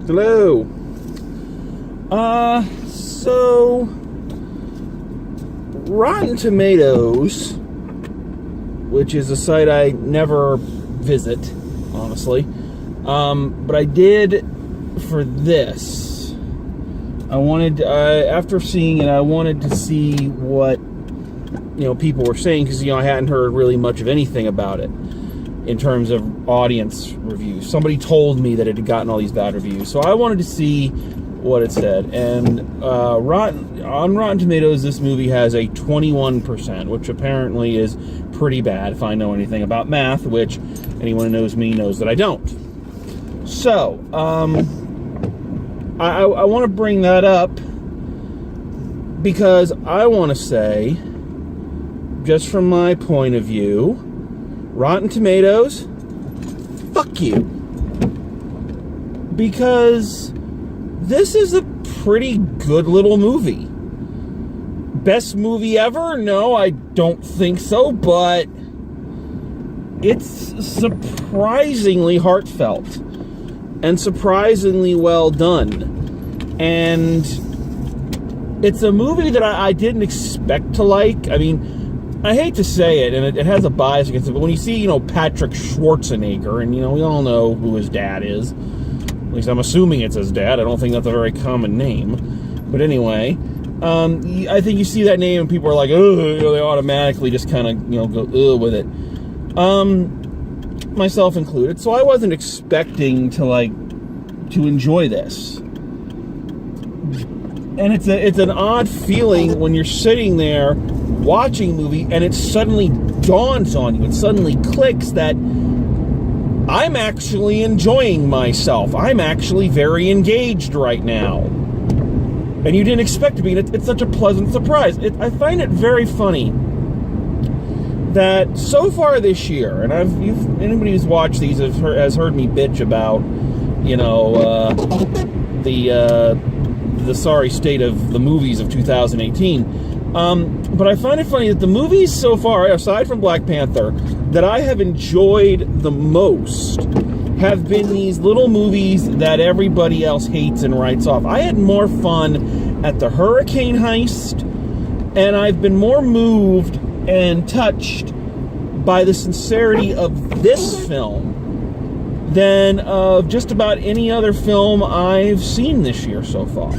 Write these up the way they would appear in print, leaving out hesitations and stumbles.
Hello. So Rotten Tomatoes, which is a site I never visit, honestly, but I did for this. After seeing it, I wanted to see what people were saying, because I hadn't heard really much of anything about it in terms of audience reviews. Somebody told me that it had gotten all these bad reviews, so I wanted to see what it said. And on Rotten Tomatoes, this movie has a 21%, which apparently is pretty bad if I know anything about math, which anyone who knows me knows that I don't. So, I want to bring that up because I want to say, just from my point of view, Rotten Tomatoes, fuck you. Because this is a pretty good little movie. Best movie ever? No, I don't think so, but it's surprisingly heartfelt and surprisingly well done. And it's a movie that I didn't expect to like. I mean, I hate to say it, and it has a bias against it, but when you see, Patrick Schwarzenegger, and, we all know who his dad is. At least I'm assuming it's his dad. I don't think that's a very common name. But anyway, I think you see that name and people are like, ugh, they automatically just kind of, go, ugh, with it. Myself included. So I wasn't expecting to enjoy this. And it's an odd feeling when you're sitting there watching a movie and it suddenly dawns on you, it suddenly clicks that I'm actually enjoying myself. I'm actually very engaged right now. And you didn't expect to be. It's such a pleasant surprise. I find it very funny that so far this year, and anybody who's watched these has heard me bitch about, the sorry state of the movies of 2018. But I find it funny that the movies so far, aside from Black Panther, that I have enjoyed the most have been these little movies that everybody else hates and writes off. I had more fun at the Hurricane Heist, and I've been more moved and touched by the sincerity of this film than of just about any other film I've seen this year so far.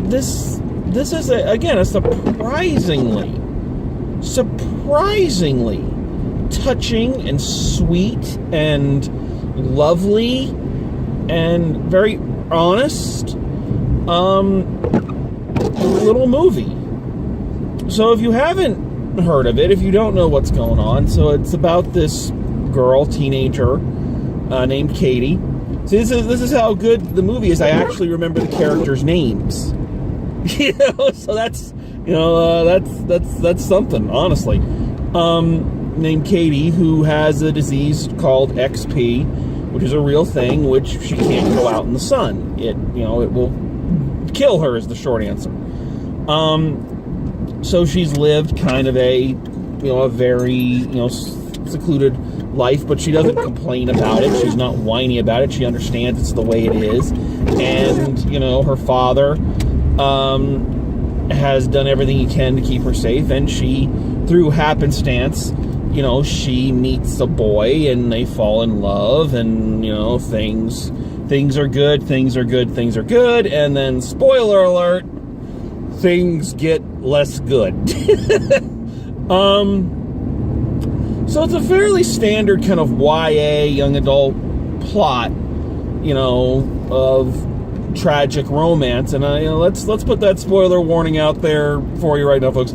This is again a surprisingly touching and sweet and lovely and very honest little movie. So if you haven't heard of it, if you don't know what's going on, so it's about this girl, teenager, named Katie. So this is how good the movie is. I actually remember the characters' names. So that's that's something, honestly. Named Katie, who has a disease called XP, which is a real thing, which she can't go out in the sun. It will kill her, is the short answer. So she's lived kind of a very secluded life, but she doesn't complain about it. She's not whiny about it. She understands it's the way it is. And her father has done everything he can to keep her safe, and she, through happenstance, she meets a boy and they fall in love, and things are good, and then, spoiler alert, things get less good. So it's a fairly standard kind of YA young adult plot, of tragic romance, and let's put that spoiler warning out there for you right now, folks.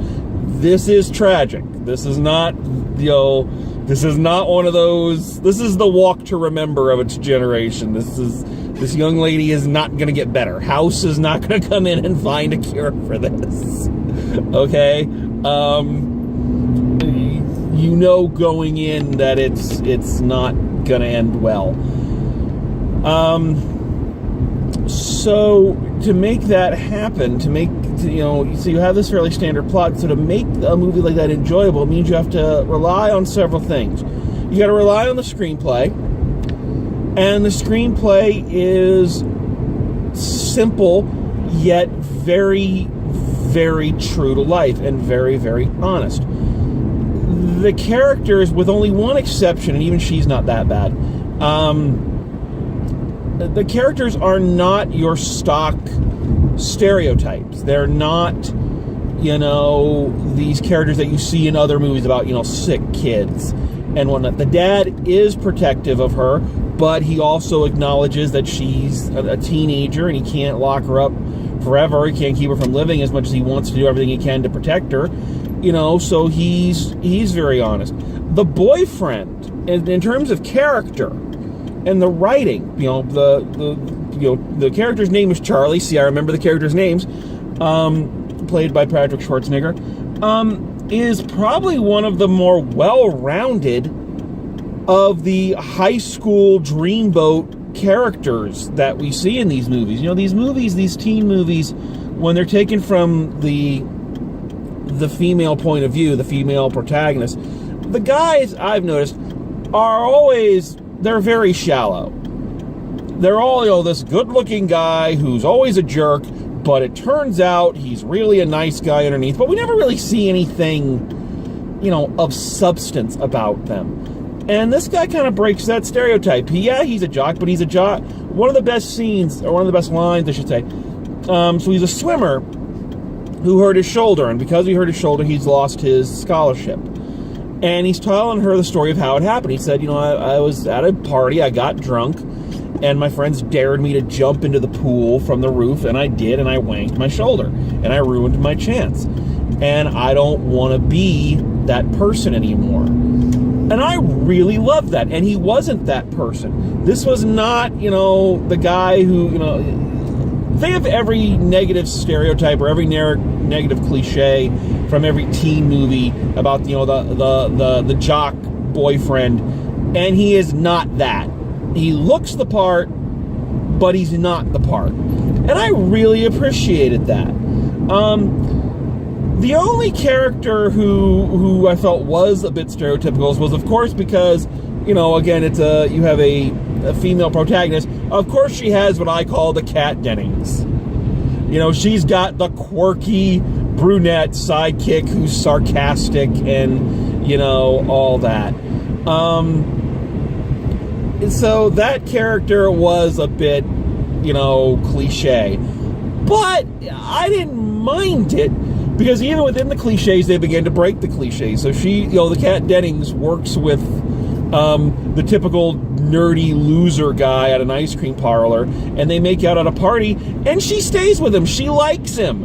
This is tragic. This is not this is not one of those. This is the Walk to Remember of its generation. This young lady is not going to get better. House is not going to come in and find a cure for this. Okay, going in that it's not going to end well. So to make that happen, so you have this fairly standard plot. So to make a movie like that enjoyable means you have to rely on several things. You got to rely on the screenplay. And the screenplay is simple, yet very, very true to life and very, very honest. The characters, with only one exception, and even she's not that bad, the characters are not your stock stereotypes. They're not, these characters that you see in other movies about, sick kids and whatnot. The dad is protective of her, but he also acknowledges that she's a teenager and he can't lock her up forever. He can't keep her from living as much as he wants to do everything he can to protect her. So he's very honest. The boyfriend, in terms of character and the writing, the character's name is Charlie. See, I remember the characters' names. Played by Patrick Schwarzenegger, is probably one of the more well-rounded of the high school dreamboat characters that we see in these movies. These teen movies, when they're taken from the female point of view, the female protagonist, the guys, I've noticed, they're very shallow. They're all, this good-looking guy who's always a jerk, but it turns out he's really a nice guy underneath. But we never really see anything, of substance about them. And this guy kind of breaks that stereotype. He's a jock, but he's a jock. One of the best scenes, or one of the best lines, I should say. So he's a swimmer who hurt his shoulder, and because he hurt his shoulder, he's lost his scholarship. And he's telling her the story of how it happened. He said, I was at a party, I got drunk, and my friends dared me to jump into the pool from the roof, and I did, and I wanked my shoulder, and I ruined my chance. And I don't want to be that person anymore. And I really loved that. And he wasn't that person. This was not, the guy who, they have every negative stereotype or every negative cliche from every teen movie about, the jock boyfriend. And he is not that. He looks the part, but he's not the part. And I really appreciated that. The only character who I felt was a bit stereotypical was, of course, because, again, you have a female protagonist. Of course, she has what I call the Kat Dennings. She's got the quirky brunette sidekick who's sarcastic and, all that. So that character was a bit, cliche. But I didn't mind it, because even within the cliches, they began to break the cliches. So the Kat Dennings works with the typical nerdy loser guy at an ice cream parlor, and they make out at a party, and she stays with him. She likes him,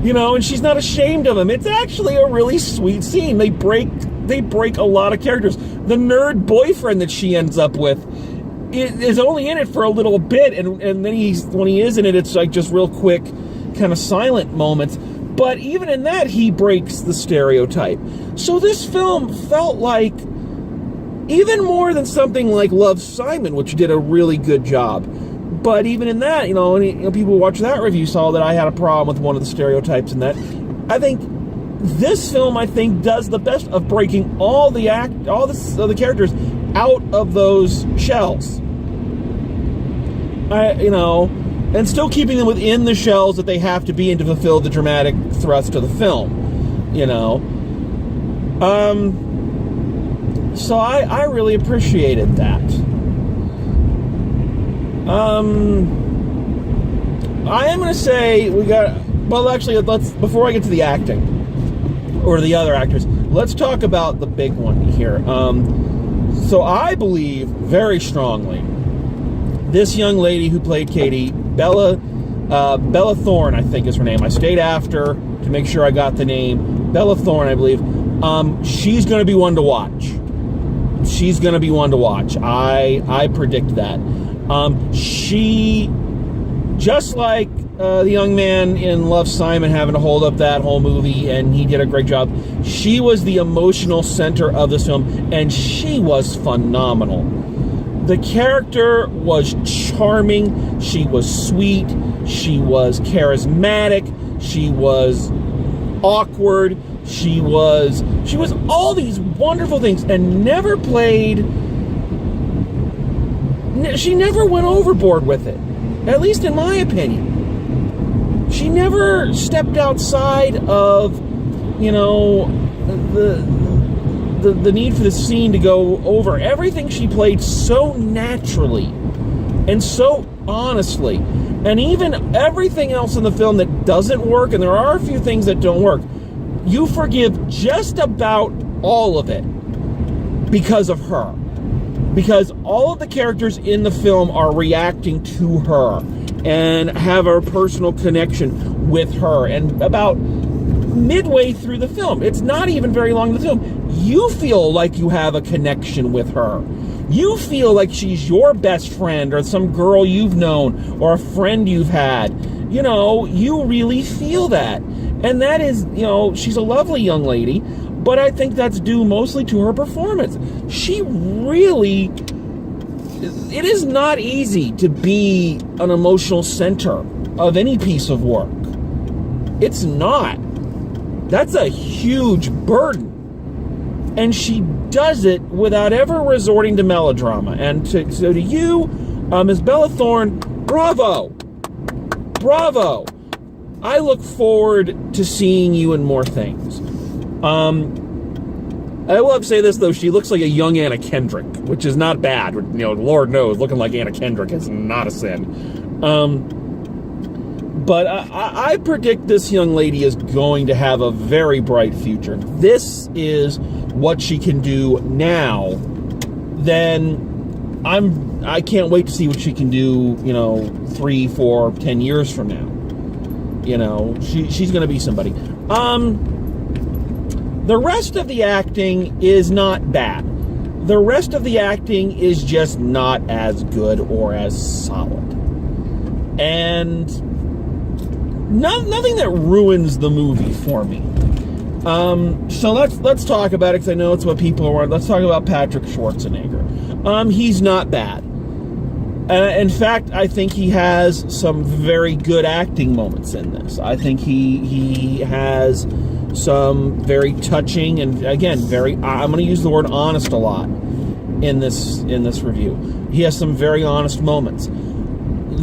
and she's not ashamed of him. It's actually a really sweet scene. They break a lot of characters. The nerd boyfriend that she ends up with is only in it for a little bit, and then when he is in it, it's like just real quick, kind of silent moments. But even in that, he breaks the stereotype. So this film felt like, even more than something like Love, Simon, which did a really good job. But even in that, people who watched that review saw that I had a problem with one of the stereotypes in that. I think this film, does the best of breaking all the characters out of those shells. And still keeping them within the shells that they have to be in to fulfill the dramatic thrust of the film. So I really appreciated that. I am going to say before I get to the acting, or the other actors, let's talk about the big one here. So I believe very strongly this young lady who played Katie, Bella Thorne, I think is her name. I stayed after to make sure I got the name. Bella Thorne, I believe. She's going to be one to watch. She's going to be one to watch. I predict that. She, just like the young man in Love, Simon, having to hold up that whole movie, and he did a great job. She was the emotional center of this film, and she was phenomenal. The character was charming. She was sweet. She was charismatic. She was awkward. She was she never went overboard with it, at least in my opinion. She never stepped outside of, you know, the need for the scene to go over. Everything she played so naturally and so honestly. And even everything else in the film that doesn't work, and there are a few things that don't work, you forgive just about all of it because of her. Because all of the characters in the film are reacting to her and have a personal connection with her. And about midway through the film, it's not even very long in the film, you feel like you have a connection with her. You feel like she's your best friend, or some girl you've known, or a friend you've had. You know, you really feel that. And that is, you know, she's a lovely young lady, but I think that's due mostly to her performance. She really, it is not easy to be an emotional center of any piece of work. It's not. That's a huge burden. And she does it without ever resorting to melodrama. And so to you, Ms. Bella Thorne, bravo. Bravo. I look forward to seeing you in more things. I will have to say this, though. She looks like a young Anna Kendrick, which is not bad. You know, Lord knows, looking like Anna Kendrick is not a sin. But I predict this young lady is going to have a very bright future. This is what she can do now. Then I can't wait to see what she can do, you know, 3, 4, 10 years from now. You know, she's going to be somebody. The rest of the acting is not bad. The rest of the acting is just not as good or as solid. And nothing that ruins the movie for me. So let's talk about it, because I know it's what people want. Let's talk about Patrick Schwarzenegger. He's not bad. In fact, I think he has some very good acting moments in this. I think he has some very touching and, again, I'm going to use the word honest a lot in this review. He has some very honest moments.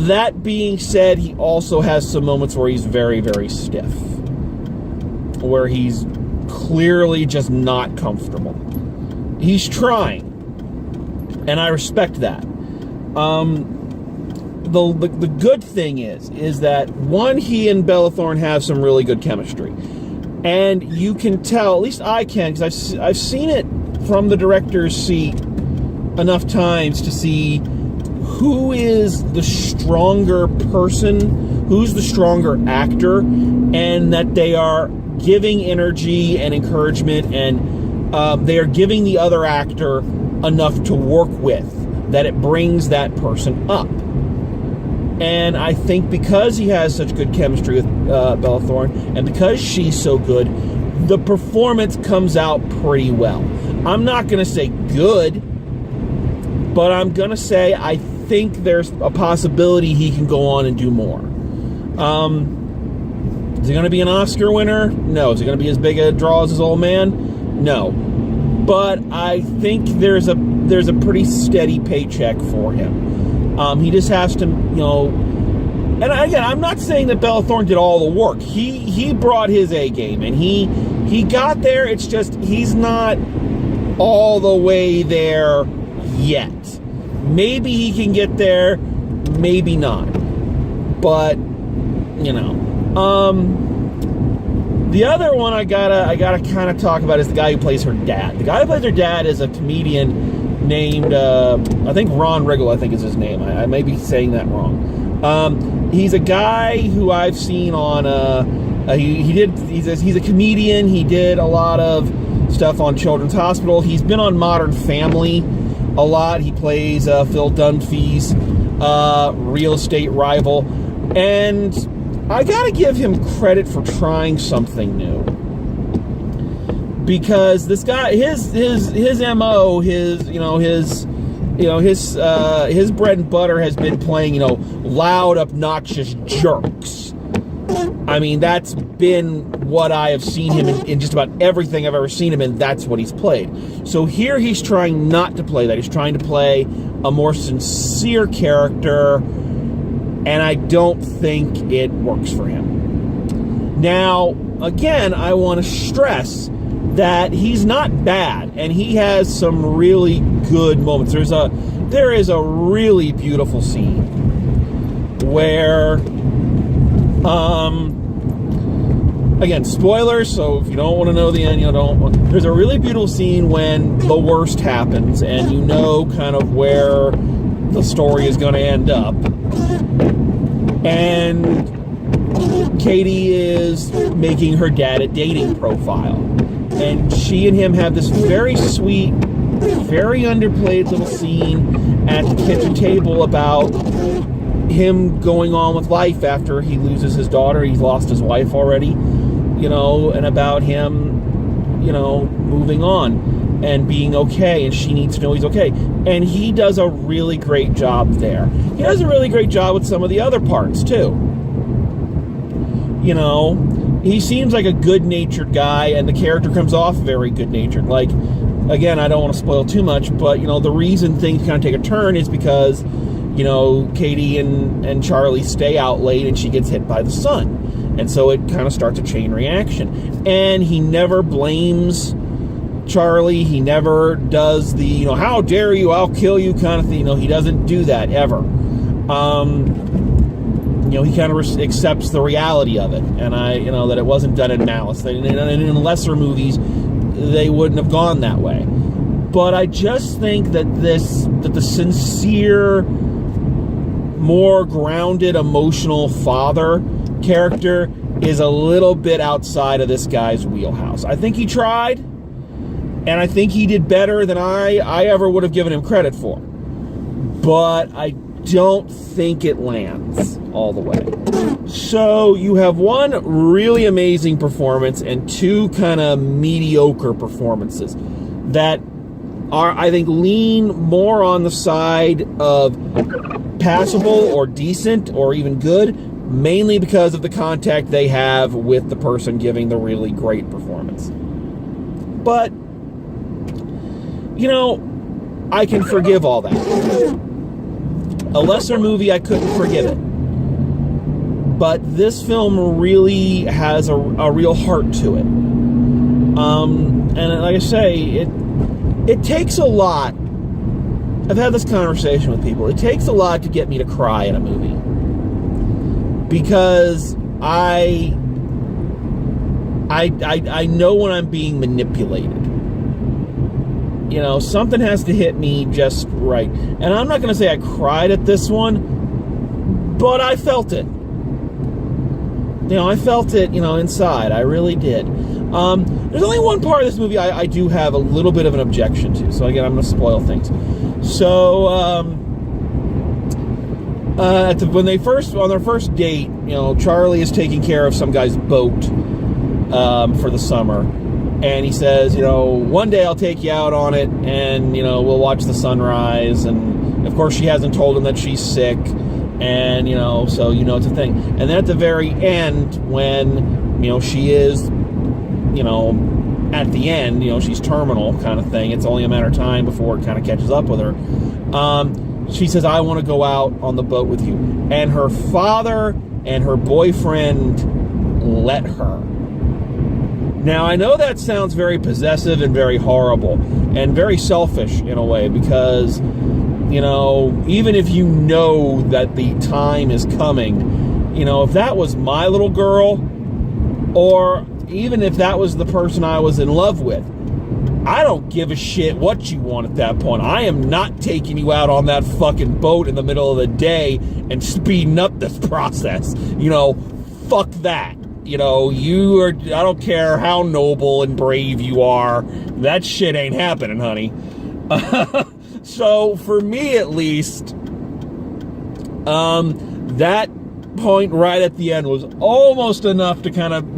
That being said, he also has some moments where he's very, very stiff, where he's clearly just not comfortable. He's trying, and I respect that. The good thing is that, one, he and Bella Thorne have some really good chemistry. And you can tell, at least I can, because I've seen it from the director's seat enough times to see who is the stronger person, who's the stronger actor, and that they are giving energy and encouragement, and they are giving the other actor enough to work with, that it brings that person up. And I think because he has such good chemistry with Bella Thorne, and because she's so good, the performance comes out pretty well. I'm not going to say good, but I'm going to say I think there's a possibility he can go on and do more. Is he going to be an Oscar winner? No. Is he going to be as big a draw as his old man? No. But I think there's a pretty steady paycheck for him. He just has to, you know, and again, I'm not saying that Bella Thorne did all the work. He brought his A game, and he got there. It's just he's not all the way there yet. Maybe he can get there, maybe not. But, you know, the other one I gotta kind of talk about is the guy who plays her dad. The guy who plays her dad is a comedian named, I think Ron Riggle, I think is his name. I may be saying that wrong. He's a guy who I've seen on, he's a comedian. He did a lot of stuff on Children's Hospital. He's been on Modern Family a lot. He plays Phil Dunphy's real estate rival. And I gotta give him credit for trying something new. Because this guy, his MO, his bread and butter has been playing, loud, obnoxious jerks. I mean, that's been what I have seen him in just about everything I've ever seen him in. That's what he's played. So here he's trying not to play that. He's trying to play a more sincere character, and I don't think it works for him. Now, again, I want to stress that he's not bad, and he has some really good moments. There is a really beautiful scene where, again, spoilers, so if you don't want to know the end, there's a really beautiful scene when the worst happens, and you know kind of where the story is going to end up. And Katie is making her dad a dating profile. And she and him have this very sweet, very underplayed little scene at the kitchen table about him going on with life after he loses his daughter. He's lost his wife already, and about him, moving on and being okay, and she needs to know he's okay. And he does a really great job there. He does a really great job with some of the other parts, too. He seems like a good-natured guy, and the character comes off very good-natured. Like, again, I don't want to spoil too much, but, the reason things kind of take a turn is because, Katie and Charlie stay out late, and she gets hit by the sun. And so it kind of starts a chain reaction. And he never blames Charlie. He never does the, how dare you, I'll kill you kind of thing. He doesn't do that, ever. He kind of accepts the reality of it, and that it wasn't done in malice. And in lesser movies, they wouldn't have gone that way. But I just think that the sincere, more grounded, emotional father character is a little bit outside of this guy's wheelhouse. I think he tried, and I think he did better than I ever would have given him credit for. But I don't think it lands all the way. So you have one really amazing performance and two kind of mediocre performances that are, I think, lean more on the side of passable or decent or even good, mainly because of the contact they have with the person giving the really great performance. But, I can forgive all that. A lesser movie, I couldn't forgive it. But this film really has a real heart to it. And like I say, it takes a lot. I've had this conversation with people. It takes a lot to get me to cry in a movie. Because I know when I'm being manipulated. Something has to hit me just right. And I'm not going to say I cried at this one, but I felt it. I felt it, inside. I really did. There's only one part of this movie I do have a little bit of an objection to. So again, I'm going to spoil things. So, when they on their first date, Charlie is taking care of some guy's boat for the summer. And he says, one day I'll take you out on it, and, we'll watch the sunrise. And, of course, she hasn't told him that she's sick. And, so, it's a thing. And then at the very end, when, she is, at the end, she's terminal kind of thing. It's only a matter of time before it kind of catches up with her. She says, I want to go out on the boat with you. And her father and her boyfriend let her. Now, I know that sounds very possessive and very horrible and very selfish in a way because, even if you know that the time is coming, if that was my little girl or even if that was the person I was in love with, I don't give a shit what you want at that point. I am not taking you out on that fucking boat in the middle of the day and speeding up this process. Fuck that. I don't care how noble and brave you are. That shit ain't happening, honey. So, for me at least, that point right at the end was almost enough to kind of,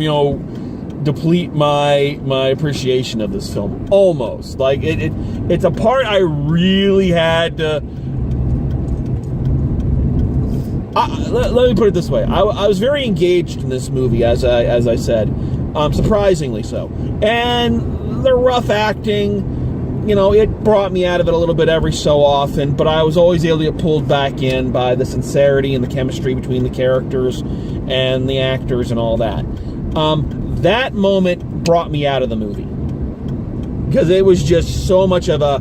deplete my appreciation of this film. Almost. Like, it's a part I really had to let me put it this way. I was very engaged in this movie, as I said, surprisingly so. And the rough acting, it brought me out of it a little bit every so often, but I was always able to get pulled back in by the sincerity and the chemistry between the characters and the actors and all that. That moment brought me out of the movie. Because it was just so much of a,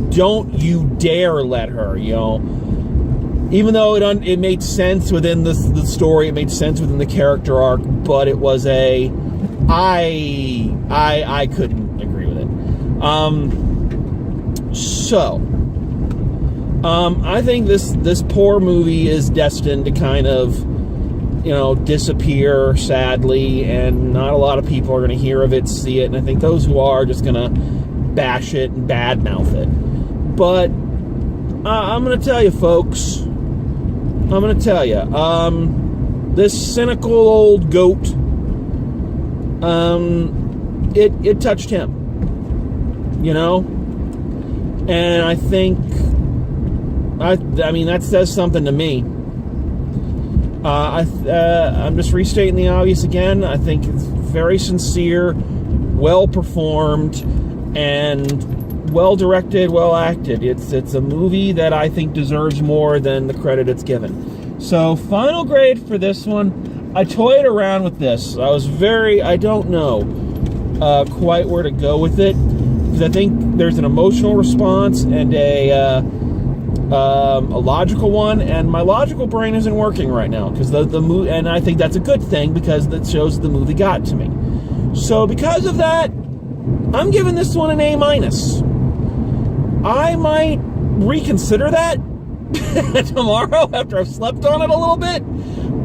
don't you dare let her, Even though it made sense within the story, it made sense within the character arc, but it was I couldn't agree with it. I think this poor movie is destined to kind of, disappear, sadly, and not a lot of people are going to hear of it, see it, and I think those who are just going to bash it and badmouth it. But I'm going to tell you, folks, this cynical old goat, it touched him, and I think, that says something to me. I'm just restating the obvious again. I think it's very sincere, well performed, and well directed, well acted. It's a movie that I think deserves more than the credit it's given. So, final grade for this one. I toyed around with this. I don't know quite where to go with it, because I think there's an emotional response and a logical one, and my logical brain isn't working right now because the movie, and I think that's a good thing because that shows the movie got to me. So because of that, I'm giving this one an A-. I might reconsider that tomorrow after I've slept on it a little bit,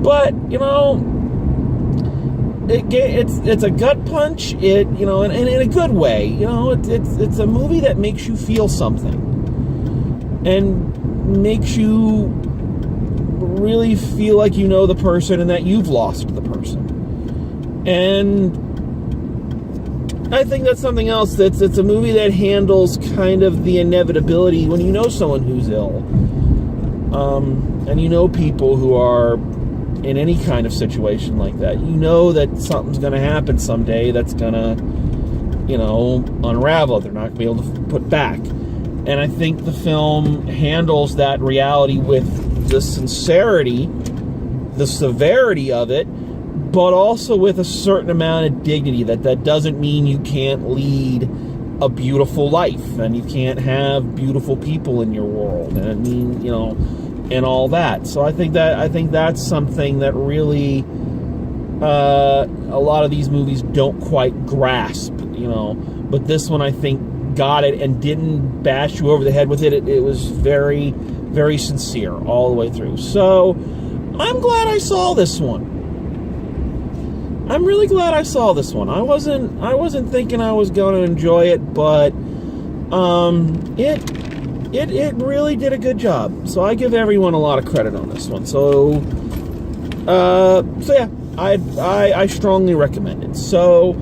but it's a gut punch. It in a good way. It's a movie that makes you feel something. And makes you really feel like you know the person and that you've lost the person. And I think that's something else. It's a movie that handles kind of the inevitability when you know someone who's ill. And people who are in any kind of situation like that. That something's going to happen someday that's going to, unravel. They're not going to be able to put back. And I think the film handles that reality with the sincerity, the severity of it, but also with a certain amount of dignity. That doesn't mean you can't lead a beautiful life and you can't have beautiful people in your world. And and all that. So I think that's something that really a lot of these movies don't quite grasp, But this one, I think, got it and didn't bash you over the head with it. It was very, very sincere all the way through. So I'm glad I saw this one. I'm really glad I saw this one. I wasn't thinking I was going to enjoy it, but it really did a good job. So I give everyone a lot of credit on this one. So yeah, I strongly recommend it. So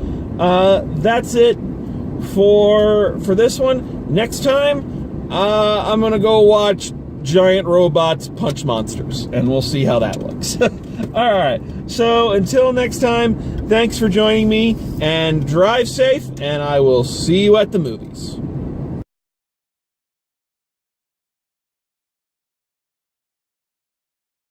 that's it for this one. Next time, I'm gonna go watch giant robots punch monsters, and we'll see how that looks. All right. So until next time, thanks for joining me, and drive safe, and I will see you at the movies.